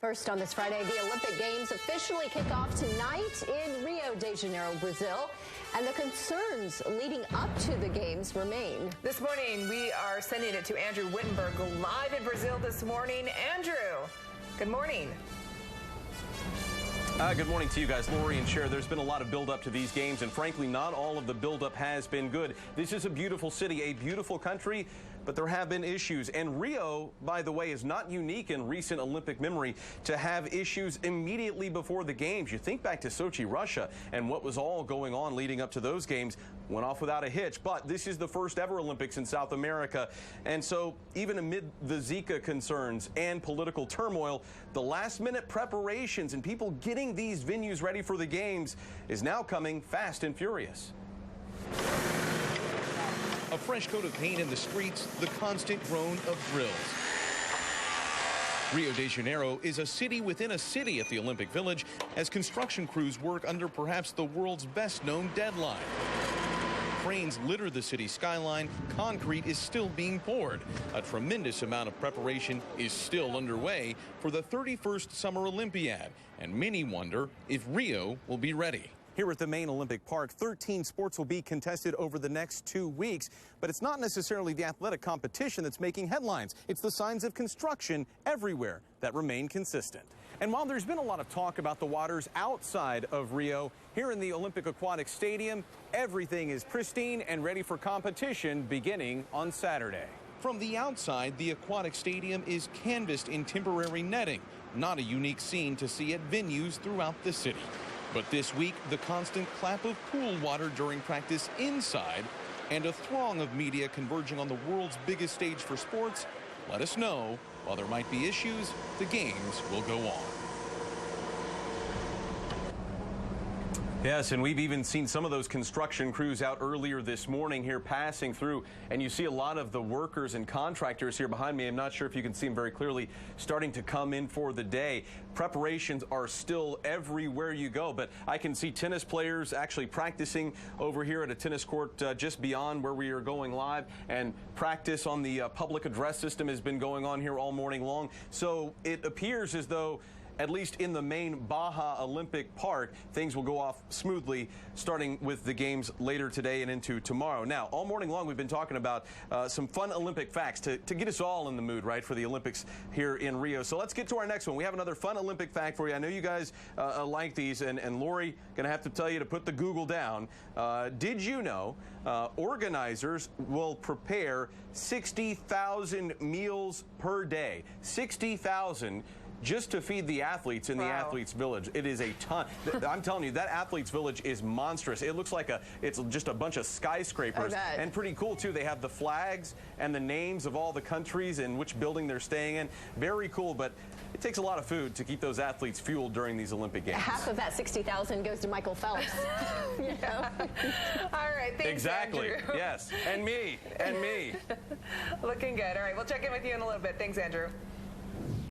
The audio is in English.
First on this Friday, the Olympic Games officially kick off tonight in Rio de Janeiro, Brazil. And the concerns leading up to the Games remain. This morning, we are sending it to Andrew Wittenberg live in Brazil this morning. Andrew, good morning. Good morning to you guys. Lori and Cher, there's been a lot of build-up to these games, and frankly, not all of the build-up has been good. This is a beautiful city, a beautiful country, but there have been issues. And Rio, by the way, is not unique in recent Olympic memory to have issues immediately before the games. You think back to Sochi, Russia, and what was all going on leading up to those games went off without a hitch. But this is the first ever Olympics in South America. And so even amid the Zika concerns and political turmoil, the last-minute preparations and people getting these venues ready for the games is now coming fast and furious. A fresh coat of paint in the streets, the constant drone of drills. Rio de Janeiro is a city within a city at the Olympic Village as construction crews work under perhaps the world's best-known deadline. Cranes litter the city skyline. Concrete is still being poured. A tremendous amount of preparation is still underway for the 31st Summer Olympiad, and many wonder if Rio will be ready. Here at the main Olympic Park, 13 sports will be contested over the next 2 weeks, but it's not necessarily the athletic competition that's making headlines. It's the signs of construction everywhere that remain consistent. And while there's been a lot of talk about the waters outside of Rio, here in the Olympic Aquatic Stadium, everything is pristine and ready for competition beginning on Saturday. From the outside, the aquatic stadium is canvassed in temporary netting, not a unique scene to see at venues throughout the city. But this week, the constant clap of pool water during practice inside and a throng of media converging on the world's biggest stage for sports let us know, while there might be issues, the games will go on. Yes, and we've even seen some of those construction crews out earlier this morning here passing through, and you see a lot of the workers and contractors here behind me. I'm not sure if you can see them very clearly, starting to come in for the day. Preparations are still everywhere you go, but I can see tennis players actually practicing over here at a tennis court just beyond where we are going live, and practice on the public address system has been going on here all morning long. So it appears as though, at least in the main Baja Olympic Park, things will go off smoothly, starting with the games later today and into tomorrow. Now, all morning long, we've been talking about some fun Olympic facts to get us all in the mood, right, for the Olympics here in Rio. So let's get to our next one. We have another fun Olympic fact for you. I know you guys like these, and Lori, going to have to tell you to put the Google down. Did you know organizers will prepare 60,000 meals per day? 60,000 just to feed the athletes in the athletes village. It is a ton. I'm telling you, that athletes village is monstrous. It looks like it's just a bunch of skyscrapers, and pretty cool too. They have the flags and the names of all the countries and which building they're staying in. Very cool, but it takes a lot of food to keep those athletes fueled during these Olympic Games. Half of that 60,000 goes to Michael Phelps. You know? All right, thanks, exactly. Andrew. Yes, and me, and me. Looking good. All right, we'll check in with you in a little bit. Thanks, Andrew.